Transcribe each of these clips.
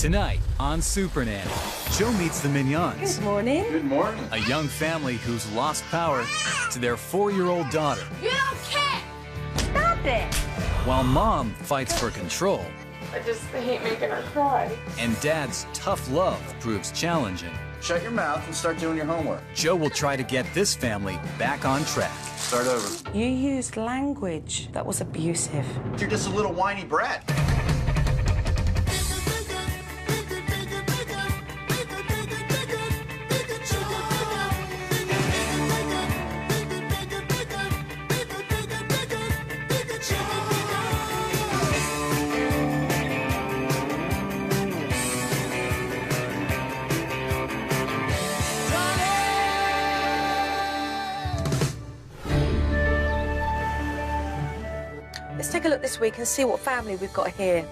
Tonight on Supernanny, Joe meets the Minyons. Good morning. Good morning. A young family who's lost power to their 4-year-old daughter. You don't care! Stop it! While mom fights for control. I just hate making her cry. And dad's tough love proves challenging. Shut your mouth and start doing your homework. Joe will try to get this family back on track. Start over. You used language that was abusive. You're just a little whiny brat. Let's take a look this week and see what family we've got here.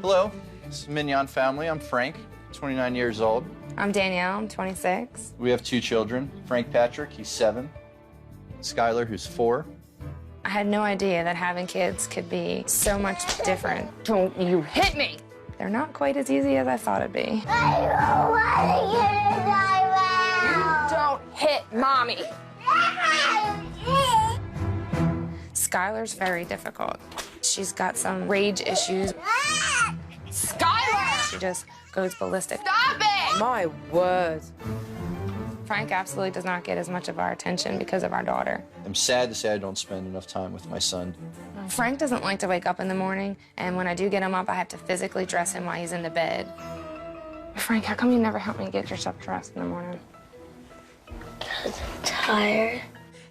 Hello, this is Minyon family. I'm Frank, 29 years old. I'm Danielle, I'm 26. We have 2 children. Frank Patrick, he's 7. Skylar, who's 4. I had no idea that having kids could be so much different. Don't you hit me! They're not quite as easy as I thought it'd be. You don't hit mommy! Skylar's very difficult. She's got some rage issues. Skylar! She just goes ballistic. Stop it! My word. Frank absolutely does not get as much of our attention because of our daughter. I'm sad to say I don't spend enough time with my son. Frank doesn't like to wake up in the morning, and when I do get him up, I have to physically dress him while he's in the bed. Frank, how come you never help me get yourself dressed in the morning? Because I'm tired.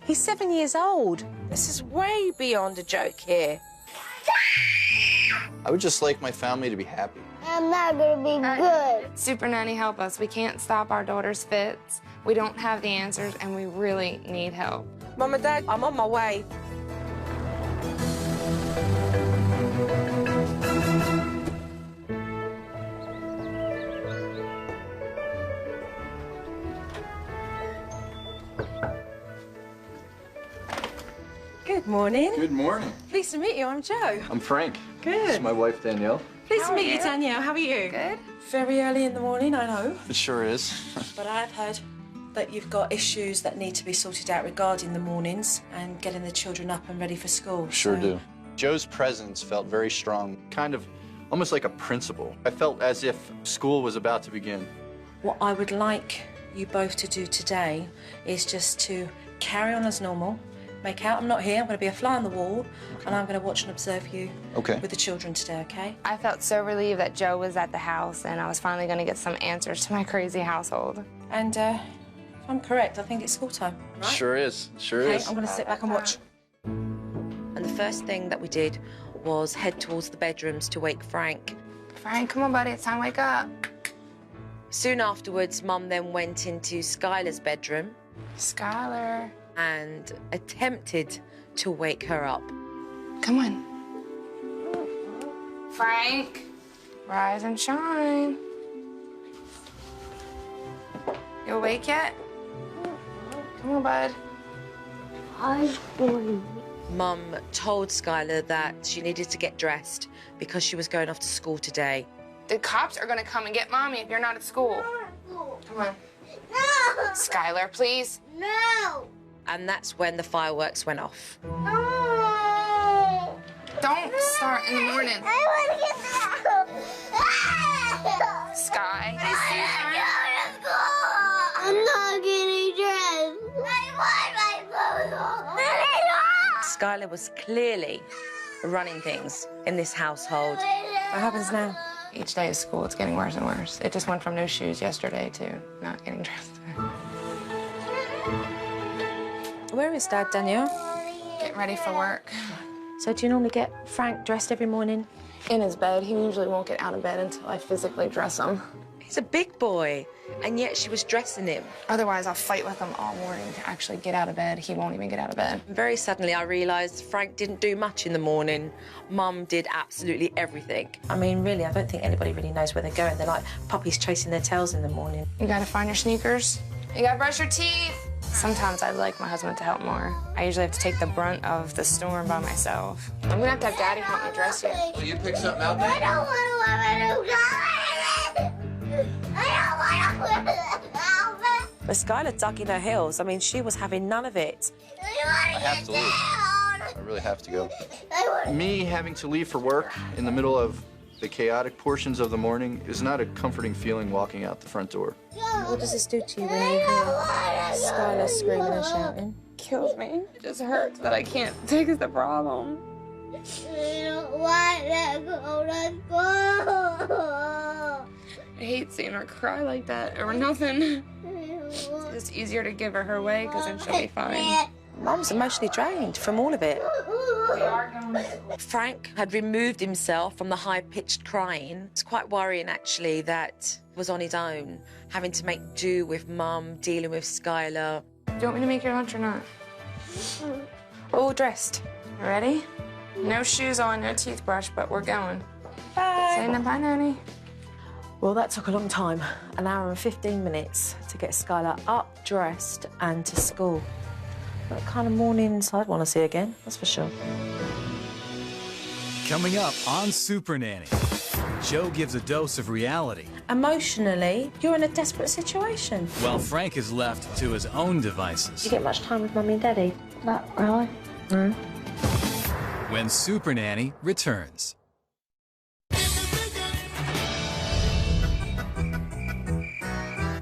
He's 7 years old. This is way beyond a joke here. I would just like my family to be happy. I'm not gonna be good. Supernanny, help us. We can't stop our daughter's fits. We don't have the answers, and we really need help. Mum and Dad, I'm on my way. Good morning. Good morning. Pleased to meet you. I'm Joe. I'm Frank. Good. This is my wife, Danielle. Pleased to How are meet you, you? Danielle. How are you? Good. Very early in the morning, I know. It sure is. But I've heard that you've got issues that need to be sorted out regarding the mornings and getting the children up and ready for school. Sure So- do. Joe's presence felt very strong, kind of almost like a principal. I felt as if school was about to begin. What I would like you both to do today is just to carry on as normal. Make out I'm not here. I'm going to be a fly on the wall, and I'm going to watch and observe you Okay. with the children today, okay? I felt so relieved that Joe was at the house, and I was finally going to get some answers to my crazy household. And if I'm correct, I think it's school time, right? Sure is. Sure Okay, is. I'm going to sit back and watch. And the first thing that we did was head towards the bedrooms to wake Frank. Frank, come on, buddy. It's time to wake up. Soon afterwards, Mum then went into Skylar's bedroom Skylar. and attempted to wake her up. Come on. Frank, rise and shine. You awake yet? Come on, bud. I'm going. Mum told Skylar that she needed to get dressed because she was going off to school today. The cops are gonna come and get mommy if you're not at school. Come on. No! Skylar, please. No! And that's when the fireworks went off. No! Don't start in the morning. I want to get out! Sky. I'm not getting dressed. I want my clothes on. Skylar was clearly running things in this household. What happens now? Each day of school, it's getting worse and worse. It just went from no shoes yesterday to not getting dressed. Where is Dad, Danielle? Get ready for work. So do you normally get Frank dressed every morning? In his bed, he usually won't get out of bed until I physically dress him. He's a big boy, and yet she was dressing him. Otherwise, I'll fight with him all morning to actually get out of bed. He won't even get out of bed. Very suddenly, I realised Frank didn't do much in the morning. Mum did absolutely everything. I mean, really, I don't think anybody really knows where they're going. They're like puppies chasing their tails in the morning. You gotta find your sneakers. You gotta brush your teeth. Sometimes I'd like my husband to help more. I usually have to take the brunt of the storm by myself. I'm gonna have Daddy help me dress you. Will you pick something out there? I don't want to wear a new color. But Skylar dug in her heels. I mean, she was having none of it. I have to leave. I really have to go. Me having to leave for work in the middle of the chaotic portions of the morning is not a comforting feeling walking out the front door. What does this do to you when you hear Skylar screaming and shouting? Kills me. It just hurts that I can't fix the problem. I don't want to go. Let's go. I hate seeing her cry like that over nothing. It's easier to give her way because then she'll be fine. Mum's emotionally drained from all of it. We are going. Frank had removed himself from the high-pitched crying. It's quite worrying, actually, that he was on his own, having to make do with Mum, dealing with Skylar. Do you want me to make your lunch or not? All dressed. Ready? No shoes on, no toothbrush, but we're going. Bye. Saying bye, Nanny. Well, that took a long time, an hour and 15 minutes to get Skylar up, dressed, and to school. The kind of mornings I'd want to see again, that's for sure. Coming up on Supernanny, Joe gives a dose of reality, Emotionally, you're in a desperate situation. while Frank is left to his own devices. Do you get much time with Mummy and Daddy? Not really. No. When Supernanny returns.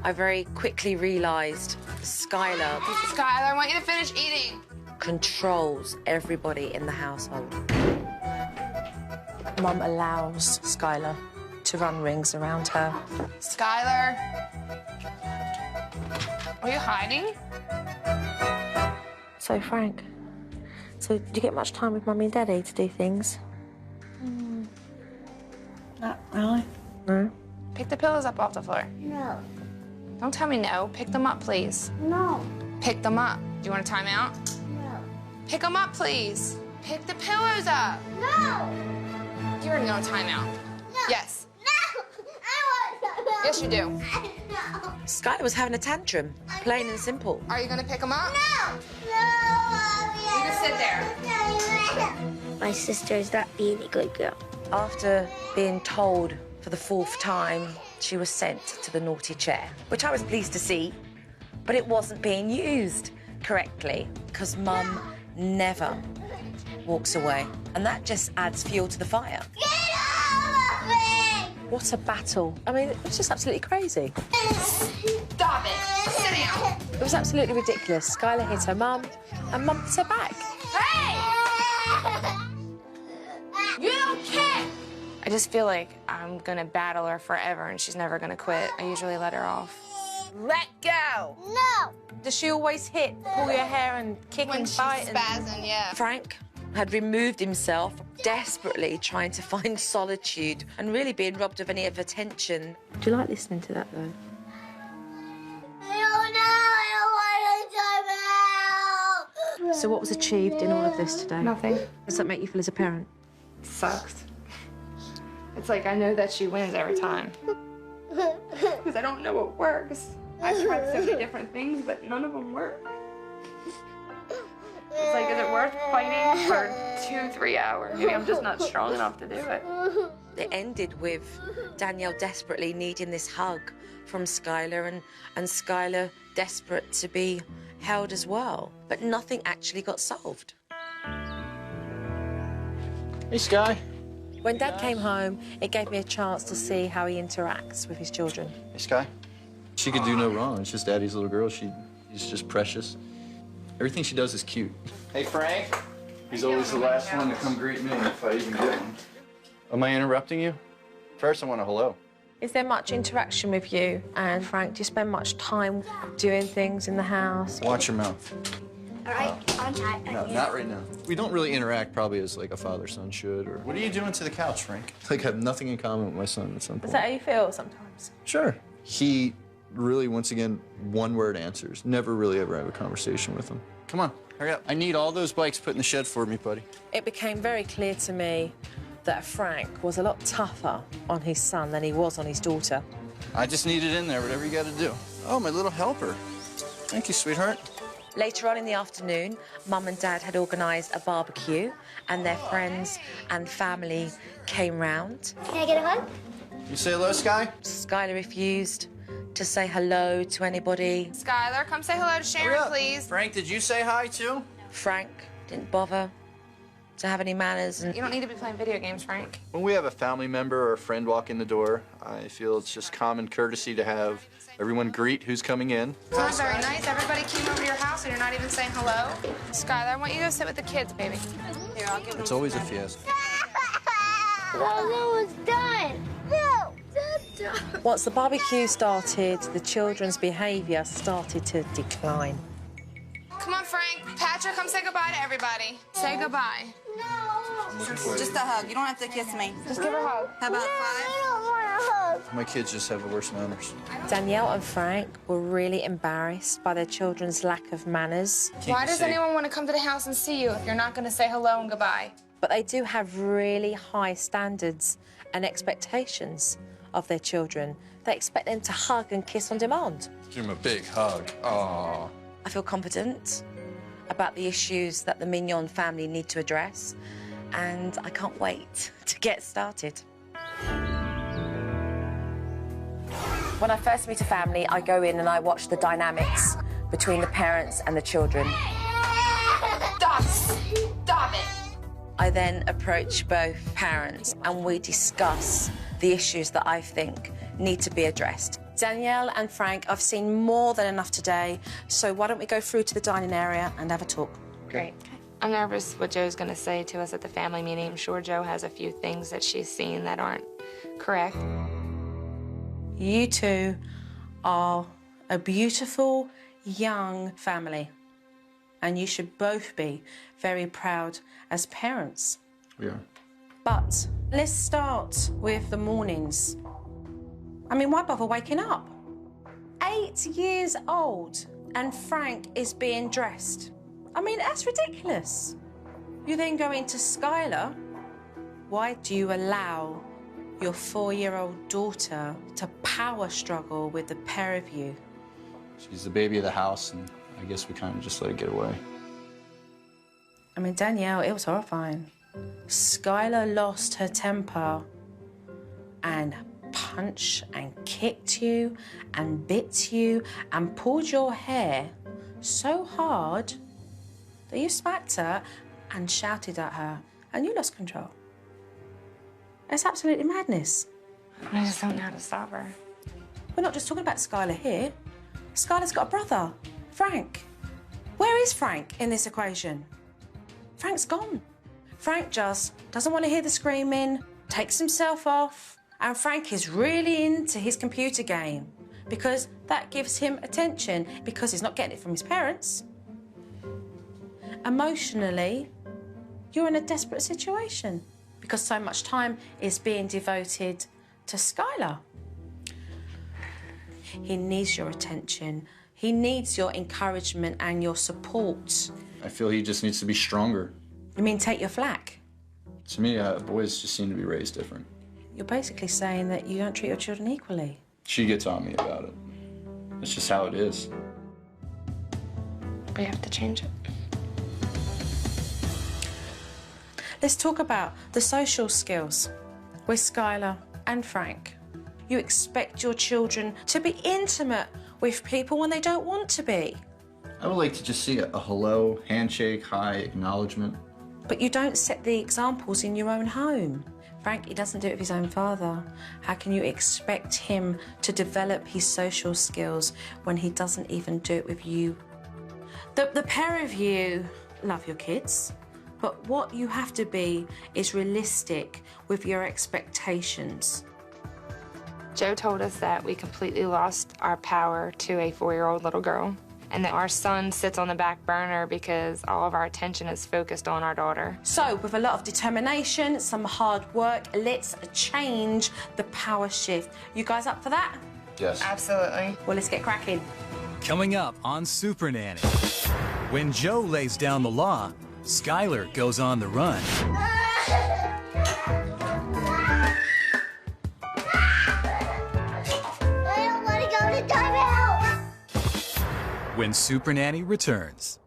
I very quickly realised Skylar Skylar, I want you to finish eating. controls everybody in the household. Mum allows Skylar to run rings around her. Skylar. Are you hiding? So, Frank, do you get much time with Mummy and Daddy to do things? Not really. No? Pick the pillows up off the floor. No. Don't tell me no. Pick them up, please. No. Pick them up. Do you want a timeout? No. Pick them up, please. Pick the pillows up. No. You're in no timeout. No. Yes. No. I want to. Yes, you do. No. Skylar was having a tantrum, plain and simple. Are you gonna pick them up? No. No. You just sit there. My sister is not being a good girl. After being told for the 4th time, she was sent to the naughty chair, which I was pleased to see, but it wasn't being used correctly because Mum never walks away, and that just adds fuel to the fire. Get off of me! What a battle. I mean, it was just absolutely crazy. Stop it. Sit down. It was absolutely ridiculous. Skylar hit her mum, and Mum hit her back. Hey! You don't care. I just feel like I'm gonna battle her forever and she's never gonna quit. I usually let her off. Let go! No. Does she always hit, pull your hair and kick and fight? spazzing, yeah. Frank had removed himself, desperately trying to find solitude and really being robbed of any of attention. Do you like listening to that, though? So what was achieved in all of this today? Nothing. Does that make you feel as a parent? Sucks. It's like I know that she wins every time. Because I don't know what works. I've tried so many different things, but none of them work. It's like, is it worth fighting for 2-3 hours? Maybe I'm just not strong enough to do it. It ended with Danielle desperately needing this hug from Skylar and Skylar desperate to be held as well. But nothing actually got solved. Hey, Sky. When Dad came home, it gave me a chance to see how he interacts with his children. Hey, Sky. She could do no wrong. It's just Daddy's little girl. She's just precious. Everything she does is cute. Hey, Frank. He's always the last one to come greet me if I even get one. Am I interrupting you? First, I want a hello. Is there much interaction with you and Frank? Do you spend much time doing things in the house? Watch your mouth. All right, on time. No, not right now. We don't really interact probably as like a father-son should. Or what are you doing to the couch, Frank? Like I have nothing in common with my son at some point. Is that how you feel sometimes? Sure. He really, once again, one-word answers. Never really ever have a conversation with him. Come on, hurry up. I need all those bikes put in the shed for me, buddy. It became very clear to me that Frank was a lot tougher on his son than he was on his daughter. I just need it in there, whatever you gotta do. Oh, my little helper. Thank you, sweetheart. Later on in the afternoon, Mum and Dad had organised a barbecue and their friends and family came round. Can I get a hug? You say hello, Sky? Skylar refused to say hello to anybody. Skylar, come say hello to Sharon, please. Frank, did you say hi too? Frank didn't bother to have any manners. And You don't need to be playing video games, Frank. When we have a family member or a friend walk in the door, I feel it's just common courtesy to have everyone greet who's coming in. It's not very nice. Everybody came over to your house and you're not even saying hello. Skylar, I want you to go sit with the kids, baby. Here, I'll give them. It's always a fiesta. That was done. No, that's done. once the barbecue started, the children's behaviour started to decline. Come on, Frank. Patrick, come say goodbye to everybody. Say goodbye. Just a hug. You don't have to kiss me. Just give her a hug. How about I 5? don't want a hug. My kids just have worse manners. Danielle and Frank were really embarrassed by their children's lack of manners. Why does anyone want to come to the house and see you if you're not going to say hello and goodbye? But they do have really high standards and expectations of their children. They expect them to hug and kiss on demand. Give them a big hug. Aww. I feel confident about the issues that the Minyon family need to address, and I can't wait to get started. When I first meet a family, I go in and I watch the dynamics between the parents and the children. Stop it. I then approach both parents and we discuss the issues that I think need to be addressed. Danielle and Frank, I've seen more than enough today, so why don't we go through to the dining area and have a talk? Great. I'm nervous what Joe's going to say to us at the family meeting. I'm sure Joe has a few things that she's seen that aren't correct. You two are a beautiful, young family, and you should both be very proud as parents. We are. But let's start with the mornings. I mean, why bother waking up? 8 years old, and Frank is being dressed. I mean, that's ridiculous. You then go into Skylar. Why do you allow your 4-year-old daughter to power struggle with the pair of you? She's the baby of the house, and I guess we kind of just let it get away. I mean, Danielle, it was horrifying. Skylar lost her temper and punched and kicked you and bit you and pulled your hair so hard that you smacked her and shouted at her and you lost control. It's absolutely madness. I just don't know how to stop her. We're not just talking about Skylar here. Skylar's got a brother, Frank. Where is Frank in this equation? Frank's gone. Frank just doesn't want to hear the screaming, takes himself off, and Frank is really into his computer game because that gives him attention because he's not getting it from his parents. Emotionally, you're in a desperate situation because so much time is being devoted to Skylar. He needs your attention. He needs your encouragement and your support. I feel he just needs to be stronger. You mean take your flack? To me, boys just seem to be raised different. You're basically saying that you don't treat your children equally. She gets on me about it. It's just how it is. We have to change it. Let's talk about the social skills with Skylar and Frank. You expect your children to be intimate with people when they don't want to be. I would like to just see a hello, handshake, hi, acknowledgement. But you don't set the examples in your own home. Frank, he doesn't do it with his own father. How can you expect him to develop his social skills when he doesn't even do it with you? The pair of you love your kids, but what you have to be is realistic with your expectations. Joe told us that we completely lost our power to a 4-year-old little girl, and that our son sits on the back burner because all of our attention is focused on our daughter. So, with a lot of determination, some hard work, let's change the power shift. You guys up for that? Yes. Absolutely. Well, let's get cracking. Coming up on Supernanny. When Joe lays down the law, Skylar goes on the run. I don't want to go to timeout. When Supernanny returns.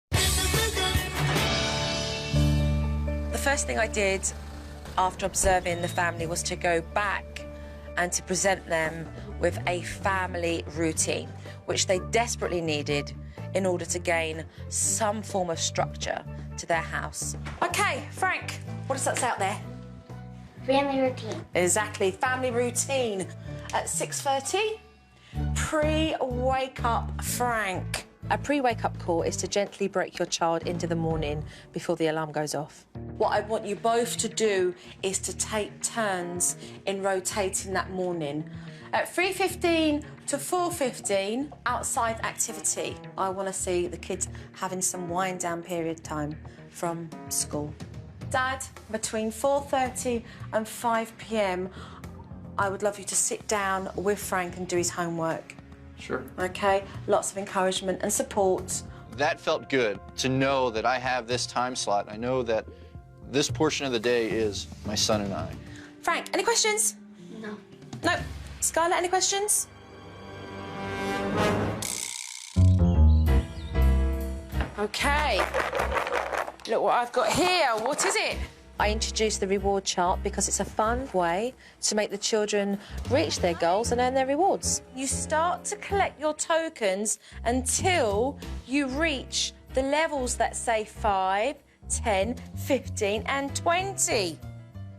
The first thing I did after observing the family was to go back and to present them with a family routine, which they desperately needed in order to gain some form of structure to their house. Okay, Frank, what does that say out there? Family routine. Exactly, family routine. At 6:30, pre-wake up Frank. A pre-wake up call is to gently break your child into the morning before the alarm goes off. What I want you both to do is to take turns in rotating that morning. At 3:15 to 4:15, outside activity. I want to see the kids having some wind-down period time from school. Dad, between 4:30 and 5 p.m, I would love you to sit down with Frank and do his homework. Sure. Okay? Lots of encouragement and support. That felt good to know that I have this time slot. I know that this portion of the day is my son and I. Frank, any questions? No. No. Scarlett, any questions? Okay. Look what I've got here. What is it? I introduced the reward chart because it's a fun way to make the children reach their goals and earn their rewards. You start to collect your tokens until you reach the levels that say 5, 10, 15 and 20.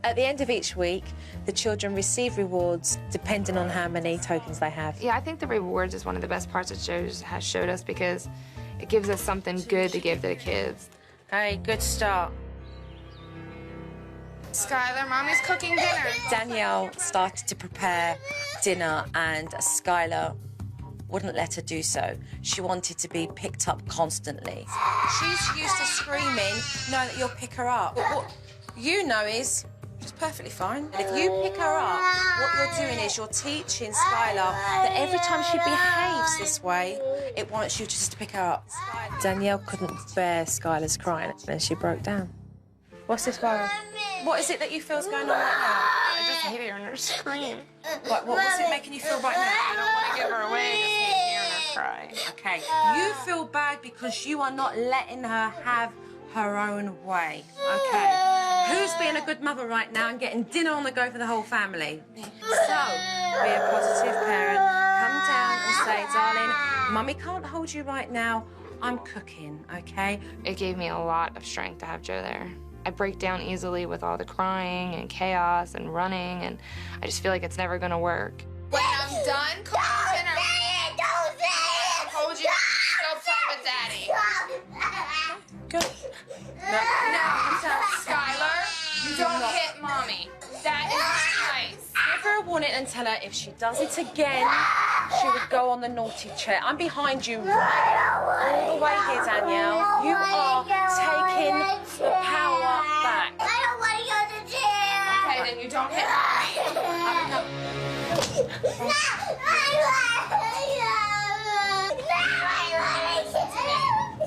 At the end of each week, the children receive rewards depending on how many tokens they have. Yeah, I think the rewards is one of the best parts that has showed us because it gives us something good to give to the kids. Hey, good start. Skylar, Mommy's cooking dinner. Danielle started to prepare dinner and Skylar wouldn't let her do so. She wanted to be picked up constantly. She's used to screaming, knowing that you'll pick her up. But what you know is, she's perfectly fine. And if you pick her up, what you're doing is you're teaching Skylar that every time she behaves this way, it wants you just to pick her up. Danielle couldn't bear Skylar's crying and she broke down. What's this, Viola? What is it that you feel's going on right now? I just hate hearing her scream. What's it making you feel right now? I don't want to give her away, I just hate hearing her cry. Okay, you feel bad because you are not letting her have her own way, okay? Who's being a good mother right now and getting dinner on the go for the whole family? So, be a positive parent. Come down and say, darling, Mummy can't hold you right now. I'm cooking, okay? It gave me a lot of strength to have Joe there. I break down easily with all the crying and chaos and running, and I just feel like it's never gonna work. When I'm done cooking dinner, Don't say it! I told you to go play with Daddy. Good. No, Skylar, you don't hit Mommy. That is nice. Give her a warning and tell her if she does it again, she would go on the naughty chair. I'm behind you all the way here, Danielle. You are taking the power back. I don't want to go to the chair. Okay, then you don't hit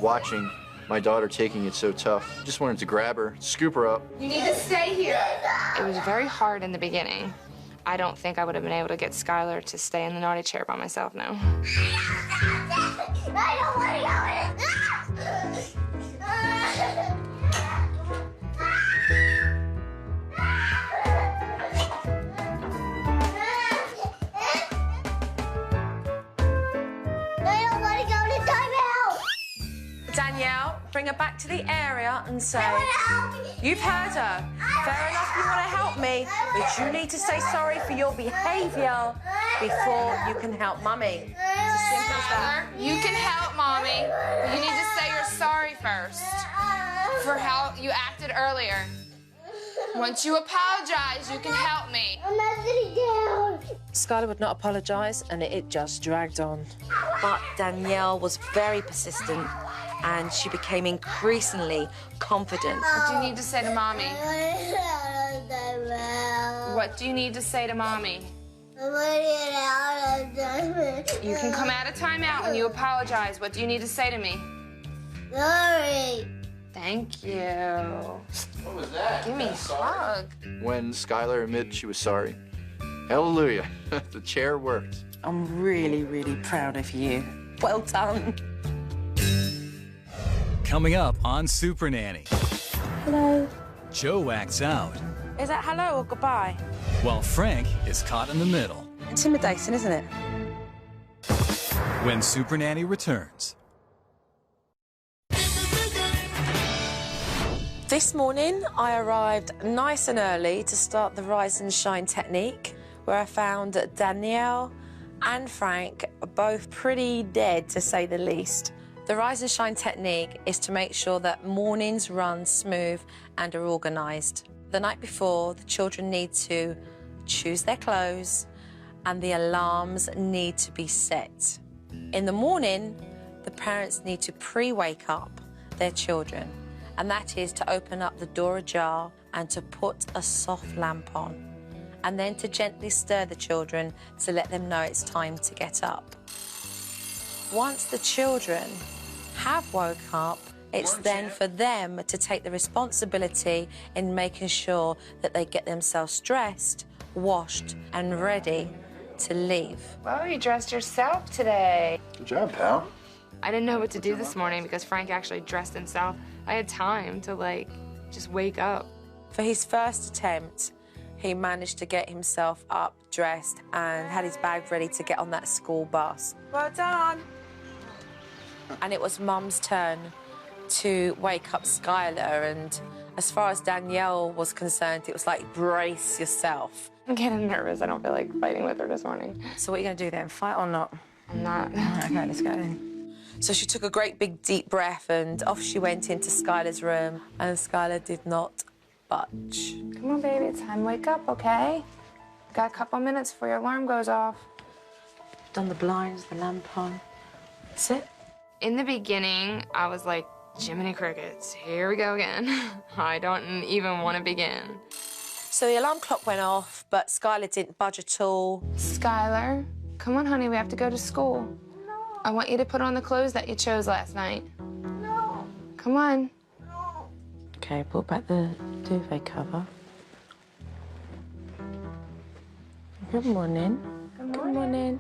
Watching my daughter taking it so tough, just wanted to grab her, scoop her up. You need to stay here. It was very hard in the beginning. I don't think I would have been able to get Skylar to stay in the naughty chair by myself now. I don't want to go. Danielle, bring her back to the area and say, you've heard her. Fair enough, you want to help me, but you need to say sorry for your behaviour before you can help Mummy. It's as simple as that. You can help Mommy, but you need to say you're sorry first for how you acted earlier. Once you apologize, you can help me. I'm not sitting down. Skylar would not apologise, and it just dragged on. But Danielle was very persistent, and she became increasingly confident. What do you need to say to Mommy? What do you need to say to Mommy? You can come out of timeout when you apologize. What do you need to say to me? Sorry. Thank you. What was that? Give me a hug. When Skylar admitted she was sorry. Hallelujah. The chair worked. I'm really, really proud of you. Well done. Coming up on Supernanny. Hello. Joe acts out Is that hello or goodbye? While Frank is caught in the middle. Intimidating, isn't it? When Supernanny returns. This morning, I arrived nice and early to start the rise and shine technique, where I found Danielle and Frank are both pretty dead, to say the least. The rise and shine technique is to make sure that mornings run smooth and are organised. The night before, the children need to choose their clothes and the alarms need to be set. In the morning, the parents need to pre-wake up their children, and that is to open up the door ajar and to put a soft lamp on, and then to gently stir the children to let them know it's time to get up. Once the children have woke up, it's then for them to take the responsibility in making sure that they get themselves dressed, washed, and ready to leave. Well, you dressed yourself today. Good job, pal. I didn't know what to do this morning because Frank actually dressed himself. I had time to, like, just wake up. For his first attempt, he managed to get himself up, dressed, and had his bag ready to get on that school bus. Well done. And it was Mum's turn to wake up Skylar, and as far as Danielle was concerned, it was like, brace yourself. I'm getting nervous. I don't feel like fighting with her this morning. So what are you going to do then, fight or not? I'm not. Okay, let's go then. So she took a great big deep breath and off she went into Skylar's room, and Skylar did not budge. Come on, baby, it's time to wake up, okay? Got a couple minutes before your alarm goes off. Done the blinds, the lamp on. That's it. In the beginning, I was like, Jiminy Crickets, here we go again. I don't even want to begin. So the alarm clock went off, but Skylar didn't budge at all. Skylar, come on, honey, we have to go to school. No. I want you to put on the clothes that you chose last night. No. Come on. No. Okay, pull back the duvet cover. Good morning. Good morning.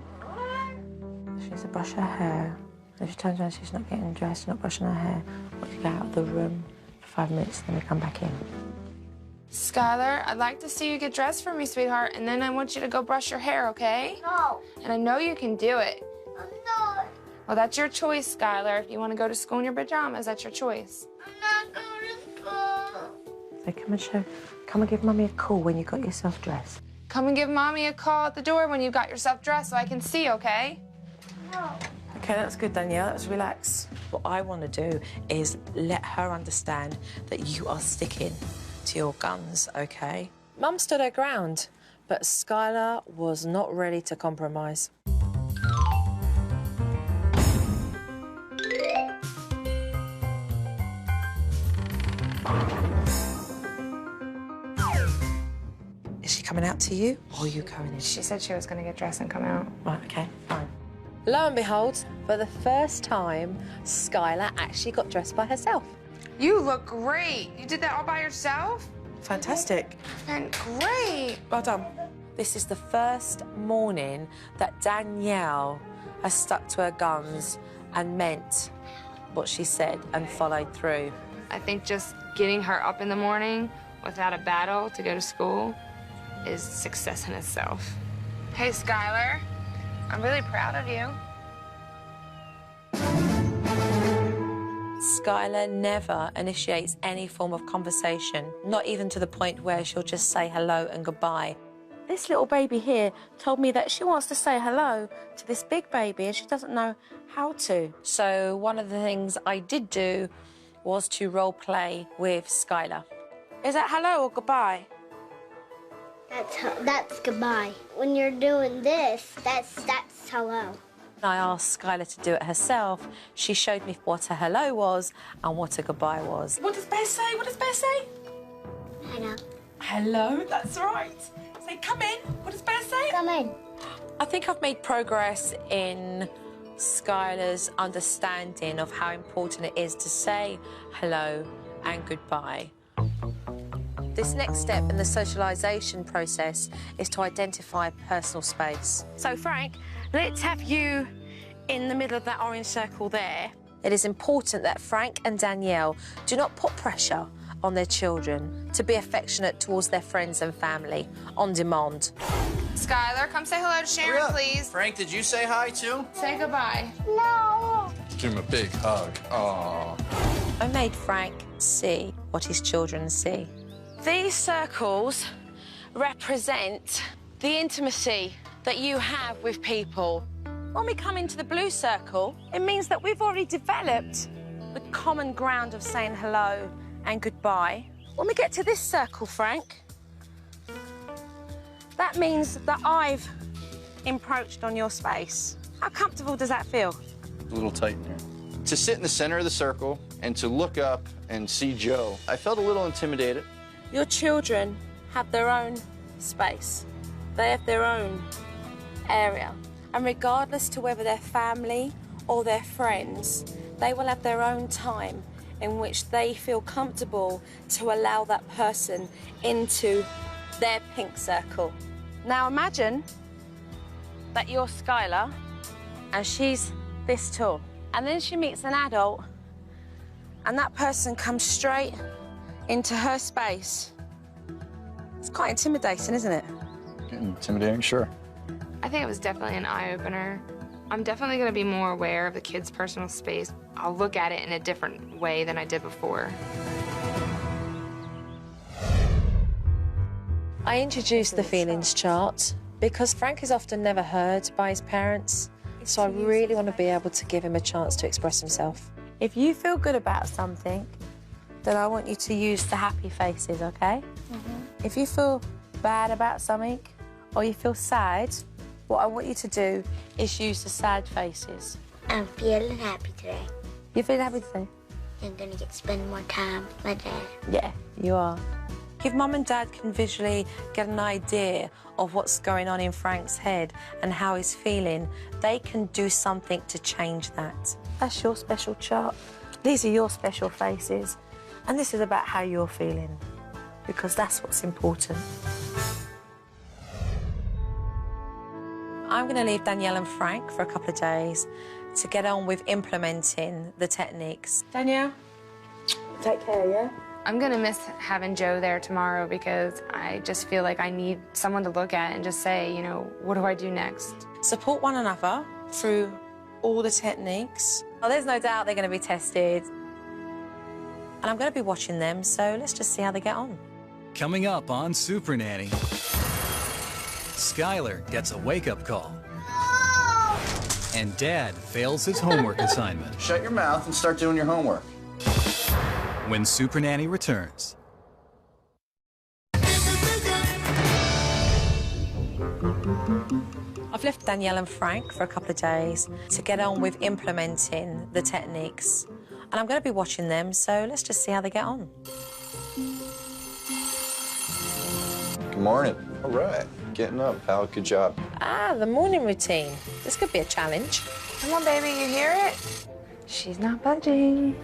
She needs to brush her hair. If she turns around, she's not getting dressed, not brushing her hair. I want to go out of the room for 5 minutes, then we come back in. Skylar, I'd like to see you get dressed for me, sweetheart, and then I want you to go brush your hair, okay? No. And I know you can do it. I'm not. Well, that's your choice, Skylar. If you want to go to school in your pajamas, that's your choice. I'm not going to school. So come and give Mummy a call when you got yourself dressed. Come and give Mommy a call at the door when you've got yourself dressed so I can see, okay? No. Okay, that's good, Danielle. Let's relax. What I want to do is let her understand that you are sticking to your guns, okay? Mum stood her ground, but Skylar was not ready to compromise. Is she coming out to you, or are you going in? She said she was going to get dressed and come out. Right, okay, fine. Lo and behold, for the first time, Skylar actually got dressed by herself. You look great. You did that all by yourself? Fantastic. And great. Well done. This is the first morning that Danielle has stuck to her guns and meant what she said and followed through. I think just getting her up in the morning without a battle to go to school is success in itself. Hey, Skylar, I'm really proud of you. Skylar never initiates any form of conversation, not even to the point where she'll just say hello and goodbye. This little baby here told me that she wants to say hello to this big baby and she doesn't know how to. So one of the things I did do was to role play with Skylar. Is that hello or goodbye? That's goodbye. When you're doing this, that's hello. I asked Skylar to do it herself. She showed me what a hello was and what a goodbye was. What does Bear say? What does Bear say? Hello. Hello, that's right. Say, come in. What does Bear say? Come in. I think I've made progress in Skylar's understanding of how important it is to say hello and goodbye. This next step in the socialisation process is to identify personal space. So, Frank, let's have you in the middle of that orange circle there. It is important that Frank and Danielle do not put pressure on their children, to be affectionate towards their friends and family, on demand. Skylar, come say hello to Sharon, please. Frank, did you say hi too? Say goodbye. No. Give him a big hug. Aww. I made Frank see what his children see. These circles represent the intimacy that you have with people. When we come into the blue circle, it means that we've already developed the common ground of saying hello and goodbye. When we get to this circle, Frank, that means that I've encroached on your space. How comfortable does that feel? A little tight in here. To sit in the center of the circle and to look up and see Joe, I felt a little intimidated. Your children have their own space. They have their own area. And regardless to whether they're family or their friends, they will have their own time in which they feel comfortable to allow that person into their pink circle. Now imagine that you're Skylar and she's this tall. And then she meets an adult and that person comes straight into her space. It's quite intimidating, isn't it? Intimidating, sure. I think it was definitely an eye-opener. I'm definitely going to be more aware of the kids' personal space. I'll look at it in a different way than I did before. I introduced the feelings chart because Frank is often never heard by his parents, so I really want to be able to give him a chance to express himself. If you feel good about something, then I want you to use the happy faces, okay? If you feel bad about something or you feel sad, what I want you to do is use the sad faces. I'm feeling happy today. You feel happy today? I'm gonna get to spend more time with my dad. Yeah, you are. If Mum and Dad can visually get an idea of what's going on in Frank's head and how he's feeling, they can do something to change that. That's your special chart. These are your special faces. And this is about how you're feeling, because that's what's important. I'm going to leave Danielle and Frank for a couple of days to get on with implementing the techniques. Danielle, take care, yeah? I'm going to miss having Joe there tomorrow because I just feel like I need someone to look at and just say, you know, what do I do next? Support one another through all the techniques. Well, there's no doubt they're going to be tested. And I'm going to be watching them, so let's just see how they get on. Coming up on Supernanny, Skylar gets a wake-up call. And Dad fails his homework assignment. Shut your mouth and start doing your homework. When Supernanny returns. I've left Danielle and Frank for a couple of days to get on with implementing the techniques. And I'm going to be watching them, so let's just see how they get on. Good morning. All right. Getting up, pal. Good job. Ah, the morning routine. This could be a challenge. Come on, baby, you hear it? She's not budging.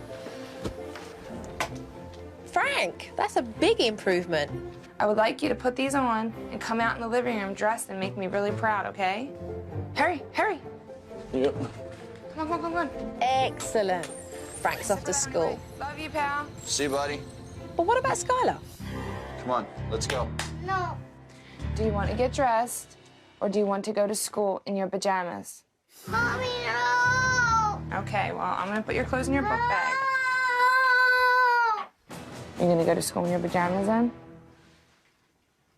Frank, that's a big improvement. I would like you to put these on and come out in the living room dressed and make me really proud, okay? Hurry, hurry. Yep. Come on, come on, come on. Excellent. Frank's off to school. Love you, pal. See you, buddy. But what about Skylar? Come on, let's go. No. Do you want to get dressed or do you want to go to school in your pajamas? Mommy, no. Okay, well, I'm going to put your clothes in your book bag. No. You're going to go to school in your pajamas then?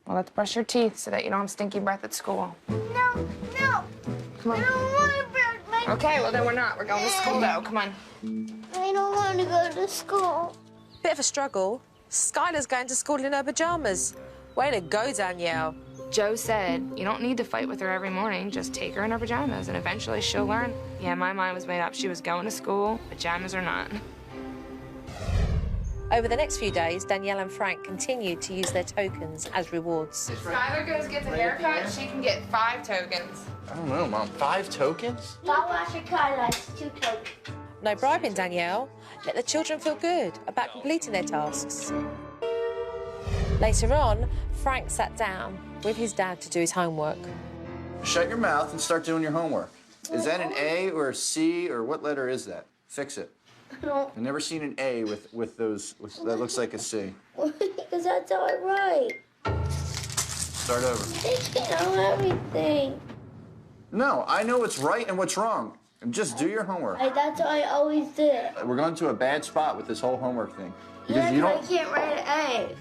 Well, let's brush your teeth so that you don't have stinky breath at school. No, no. Come on. I don't want to brush my Okay, well, then we're not. We're going to school, though. Come on. I don't want to go to school. Bit of a struggle. Skylar's going to school in her pajamas. Way to go, Danielle. Joe said, you don't need to fight with her every morning. Just take her in her pajamas, and eventually she'll learn. Yeah, my mind was made up. She was going to school, pajamas or not. Over the next few days, Danielle and Frank continued to use their tokens as rewards. If Skylar goes gets a haircut, she can get 5 tokens. I don't know, Mom. 5 tokens? Stop washing car lights, 2 tokens. No bribing, Danielle. Let the children feel good about completing their tasks. Later on, Frank sat down with his dad to do his homework. Shut your mouth and start doing your homework. Is that an A or a C or what letter is that? Fix it. No. I've never seen an A with those, that looks like a C. Because that's how I write. Start over. They can't know everything. No, I know what's right and what's wrong. And just do your homework. That's how I always did. We're going to a bad spot with this whole homework thing. Because Yeah, you I don't... can't write an A.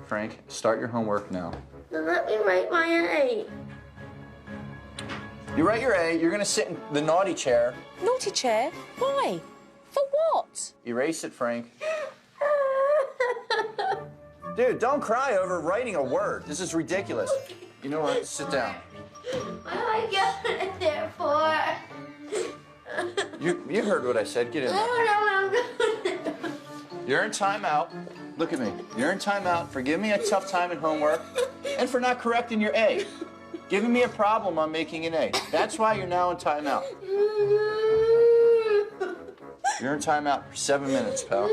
Frank, start your homework now. Then let me write my A. You write your A, you're gonna sit in the naughty chair. Naughty chair? Why? For what? Erase it, Frank. Dude, don't cry over writing a word. This is ridiculous. You know what? Sit down. What am I going in there for? You heard what I said. Get in I there. don't know what I'm going. You're in timeout. Look at me. You're in timeout for giving me a tough time in homework and for not correcting your A. Giving me a problem on making an A. That's why you're now in timeout. You're in timeout for 7 minutes, pal.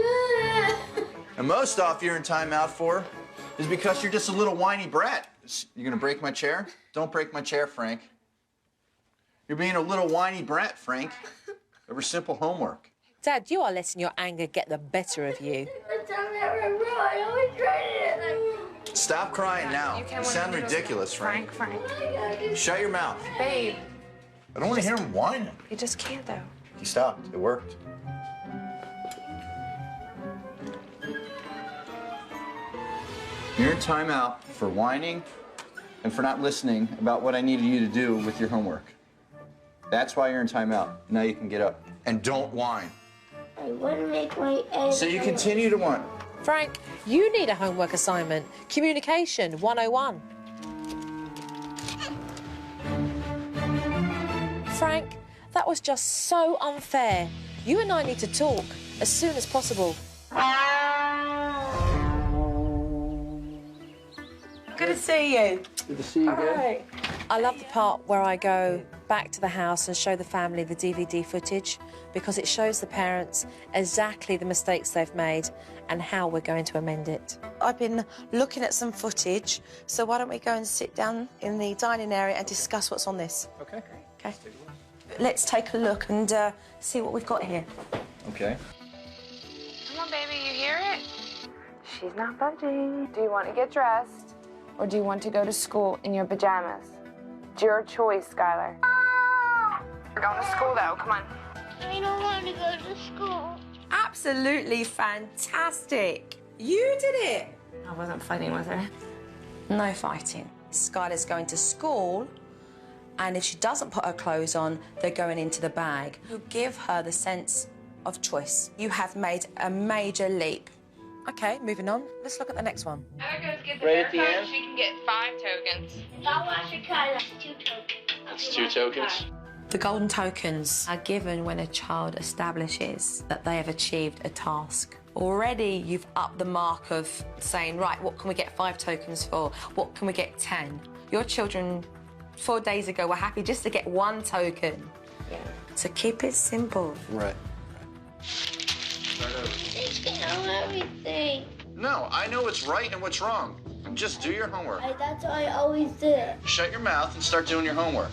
And most off you're in timeout for is because you're just a little whiny brat. You're gonna break my chair? Don't break my chair, Frank. You're being a little whiny brat, Frank, over simple homework. Dad, you are letting your anger get the better of you. I always tried it. Stop crying now. You sound ridiculous, Frank. Frank. Shut your mouth. Babe. I don't want to hear him whining. You just can't, though. He stopped. It worked. You're in timeout for whining and for not listening about what I needed you to do with your homework. That's why you're in timeout. Now you can get up. And don't whine. I want to make my A. So you continue to whine. Frank, you need a homework assignment. Communication 101. Frank, that was just so unfair. You and I need to talk as soon as possible. Good to see you. Good to see you again. I love the part where I go back to the house and show the family the DVD footage because it shows the parents exactly the mistakes they've made and how we're going to amend it. I've been looking at some footage, so why don't we go and sit down in the dining area and discuss what's on this? Okay. Okay. Let's take a look and see what we've got here. Okay. Come on, baby, you hear it? She's not budging. Do you want to get dressed, or do you want to go to school in your pajamas? It's your choice, Skylar. We're going to school, though. Come on. I don't want to go to school. Absolutely fantastic. You did it. I wasn't fighting with her. No fighting. Skylar's going to school, and if she doesn't put her clothes on, they're going into the bag. You give her the sense of choice. You have made a major leap. Okay, moving on. Let's look at the next one. Heather goes get the Right at the haircut. end? She can get 5 tokens. I want to try that's 2 tokens. That's 2 tokens. The golden tokens are given when a child establishes that they have achieved a task. Already you've upped the mark of saying, right, what can we get 5 tokens for? What can we get 10? Your children 4 days ago were happy just to get 1 token. Yeah. So keep it simple. Right. They can't know everything. No, I know what's right and what's wrong. And just do your homework. That's how I always did. Shut your mouth and start doing your homework.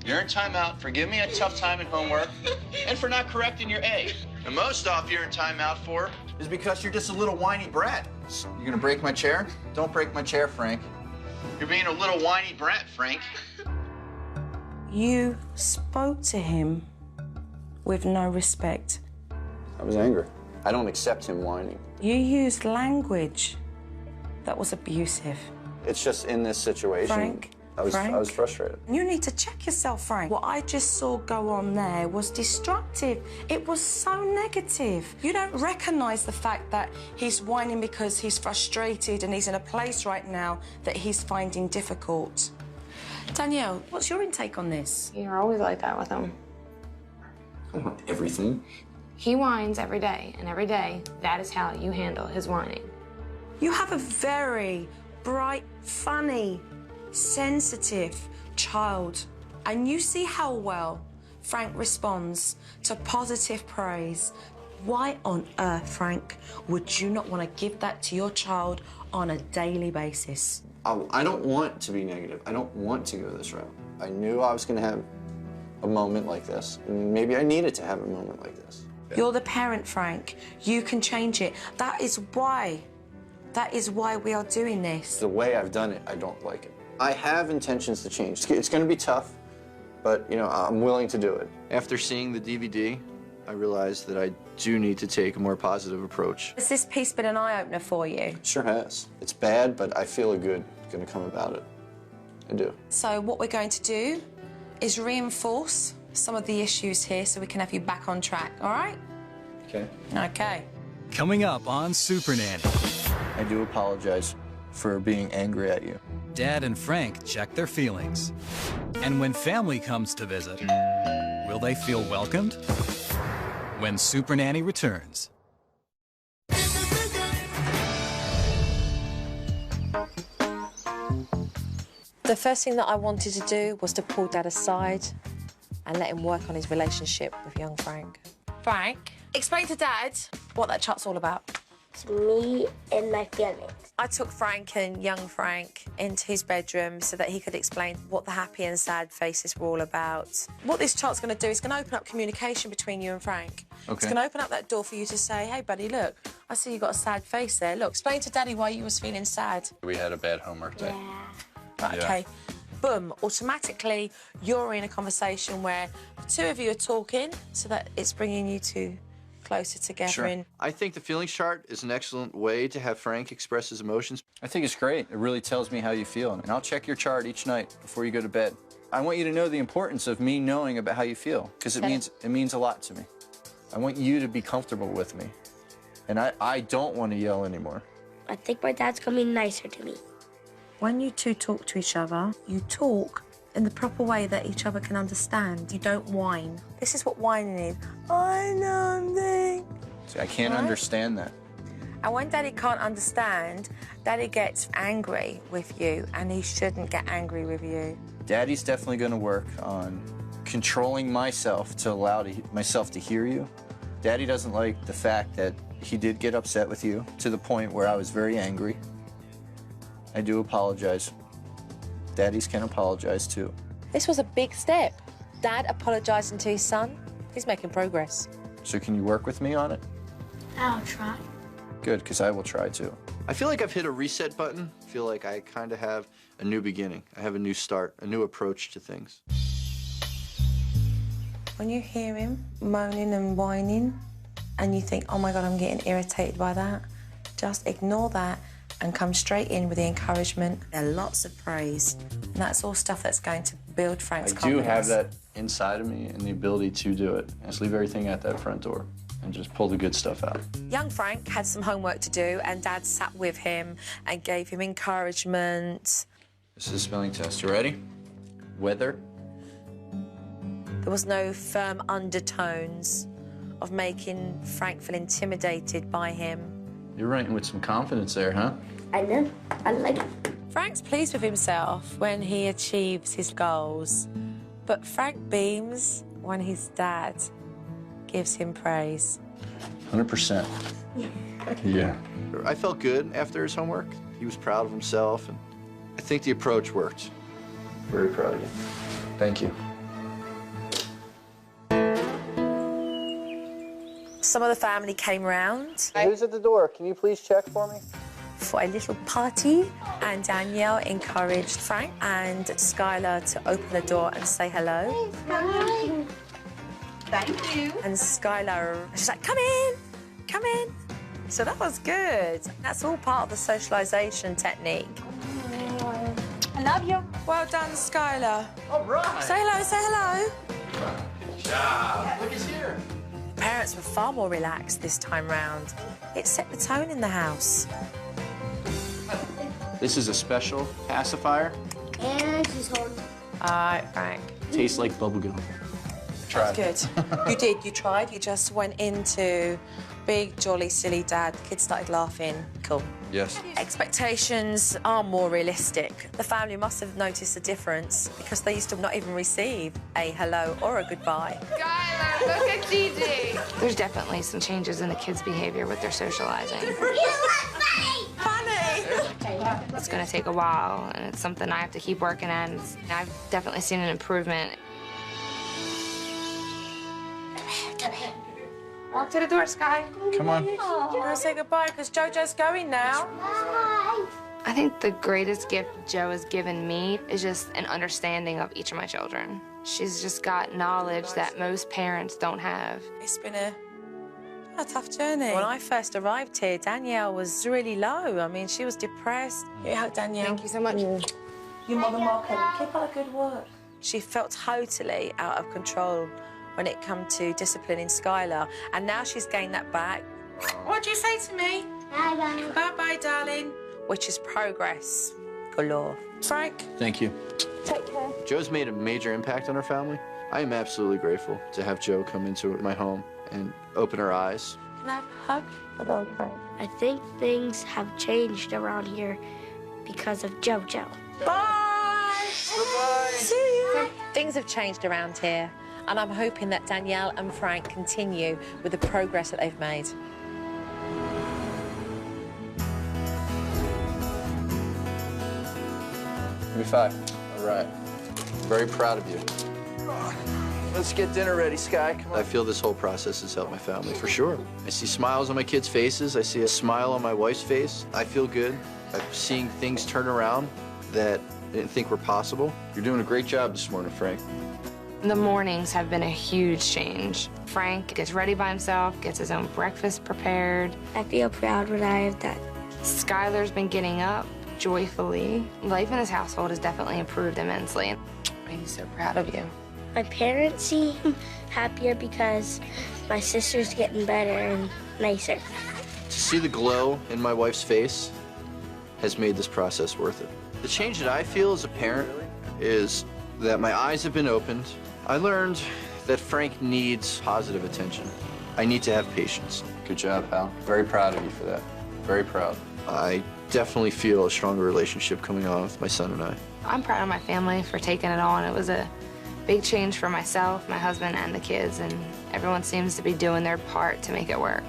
You're in timeout for giving me a tough time in homework and for not correcting your A. And most off you're in timeout for is because you're just a little whiny brat. You're gonna break my chair? Don't break my chair, Frank. You're being a little whiny brat, Frank. You spoke to him with no respect. I was angry. I don't accept him whining. You used language that was abusive. It's just in this situation. Frank, I was frustrated. You need to check yourself, Frank. What I just saw go on there was destructive. It was so negative. You don't recognise the fact that he's whining because he's frustrated and he's in a place right now that he's finding difficult. Danielle, what's your intake on this? You're always like that with him. I don't want everything. He whines every day, and every day, that is how you handle his whining. You have a very bright, funny, sensitive child, and you see how well Frank responds to positive praise. Why on earth, Frank, would you not want to give that to your child on a daily basis? I don't want to be negative. I don't want to go this route. I knew I was going to have a moment like this. And maybe I needed to have a moment like this. You're the parent, Frank. You can change it. That is why we are doing this. The way I've done it, I don't like it. I have intentions to change. It's going to be tough, but, you know, I'm willing to do it. After seeing the DVD, I realized that I do need to take a more positive approach. Has this piece been an eye-opener for you? It sure has. It's bad, but I feel a good going to come about it. I do. So what we're going to do is reinforce some of the issues here so we can have you back on track, all right? Okay. Okay. Coming up on Supernanny, I do apologize for being angry at you. Dad and Frank check their feelings. And when family comes to visit, will they feel welcomed? When Supernanny returns. The first thing that I wanted to do was to pull Dad aside and let him work on his relationship with young Frank. Frank, explain to Dad what that chart's all about. It's me and my feelings. I took Frank and young Frank into his bedroom so that he could explain what the happy and sad faces were all about. What this chart's going to do is going to open up communication between you and Frank. Okay. It's going to open up that door for you to say, hey, buddy, look, I see you got a sad face there. Look, explain to Daddy why you was feeling sad. We had a bad homework day. Right, okay. Boom, automatically you're in a conversation where the two of you are talking so that it's bringing you two closer together. Sure. I think the feelings chart is an excellent way to have Frank express his emotions. I think it's great. It really tells me how you feel. And I'll check your chart each night before you go to bed. I want you to know the importance of me knowing about how you feel, because it means a lot to me. I want you to be comfortable with me. And I don't want to yell anymore. I think my dad's coming nicer to me. When you two talk to each other, you talk in the proper way that each other can understand. You don't whine. This is what whining is. I know thing. See, I can't understand that. And when Daddy can't understand, Daddy gets angry with you, and he shouldn't get angry with you. Daddy's definitely going to work on controlling myself to allow myself to hear you. Daddy doesn't like the fact that he did get upset with you to the point where I was very angry. I do apologize. Daddies can apologize too. This was a big step. Dad apologizing to his son. He's making progress. So can you work with me on it? I'll try. Good, because I will try too. I feel like I've hit a reset button. I feel like I kind of have a new beginning. I have a new start, a new approach to things. When you hear him moaning and whining, and you think, oh my God, I'm getting irritated by that, just ignore that and come straight in with the encouragement and lots of praise. And that's all stuff that's going to build Frank's confidence. I do have that inside of me and the ability to do it. I just leave everything at that front door and just pull the good stuff out. Young Frank had some homework to do, and Dad sat with him and gave him encouragement. This is a spelling test. You ready? Weather. There was no firm undertones of making Frank feel intimidated by him. You're writing with some confidence there, huh? I know. I like it. Frank's pleased with himself when he achieves his goals, but Frank beams when his dad gives him praise. 100%. Yeah. I felt good after his homework. He was proud of himself, and I think the approach worked. Very proud of you. Thank you. Some of the family came round. Who's at the door? Can you please check for me? For a little party, and Danielle encouraged Frank and Skylar to open the door and say hello. Hi. Thank you. And Skylar, she's like, come in, come in. So that was good. That's all part of the socialization technique. I love you. Well done, Skylar. All right. Say hello, say hello. Good job. Look, he's here. Parents were far more relaxed this time round. It set the tone in the house. This is a special pacifier. And she's home. All right, Frank. Tastes like bubblegum. Try. Good. You did, you tried. You just went into big, jolly, silly dad. The kids started laughing. Cool. Yes. Expectations are more realistic. The family must have noticed a difference because they used to not even receive a hello or a goodbye. Skylar, look at Gigi. There's definitely some changes in the kids' behavior with their socializing. You look funny! Funny! It's going to take a while, and it's something I have to keep working at. I've definitely seen an improvement. Walk to the door, Sky. Come on. I'm gonna say goodbye because JoJo's going now. I think the greatest gift Joe has given me is just an understanding of each of my children. She's just got knowledge that most parents don't have. It's been a tough journey. When I first arrived here, Danielle was really low. I mean, she was depressed. Here you go, Danielle. Thank you so much. You're more than welcome. Keep up the good work. She felt totally out of control when it came to disciplining Skylar, and now she's gained that back. What'd you say to me? Bye-bye. Bye-bye, darling. Which is progress galore. Frank? Thank you. Take care. Joe's made a major impact on our family. I am absolutely grateful to have Joe come into my home and open her eyes. Can I have a hug? Hello, Frank. I think things have changed around here because of JoJo. Bye! Bye-bye. See you. Things have changed around here, and I'm hoping that Danielle and Frank continue with the progress that they've made. Give me 5. All right. Very proud of you. Let's get dinner ready, Sky. Come on. I feel this whole process has helped my family, for sure. I see smiles on my kids' faces. I see a smile on my wife's face. I feel good. I'm seeing things turn around that I didn't think were possible. You're doing a great job this morning, Frank. The mornings have been a huge change. Frank gets ready by himself, gets his own breakfast prepared. I feel proud when I have that. Skylar's been getting up joyfully. Life in this household has definitely improved immensely. I'm so proud of you. My parents seem happier because my sister's getting better and nicer. To see the glow in my wife's face has made this process worth it. The change that I feel as a parent is that my eyes have been opened. I learned that Frank needs positive attention. I need to have patience. Good job, pal. Very proud of you for that. Very proud. I definitely feel a stronger relationship coming on with my son and I. I'm proud of my family for taking it on. It was a big change for myself, my husband, and the kids, and everyone seems to be doing their part to make it work.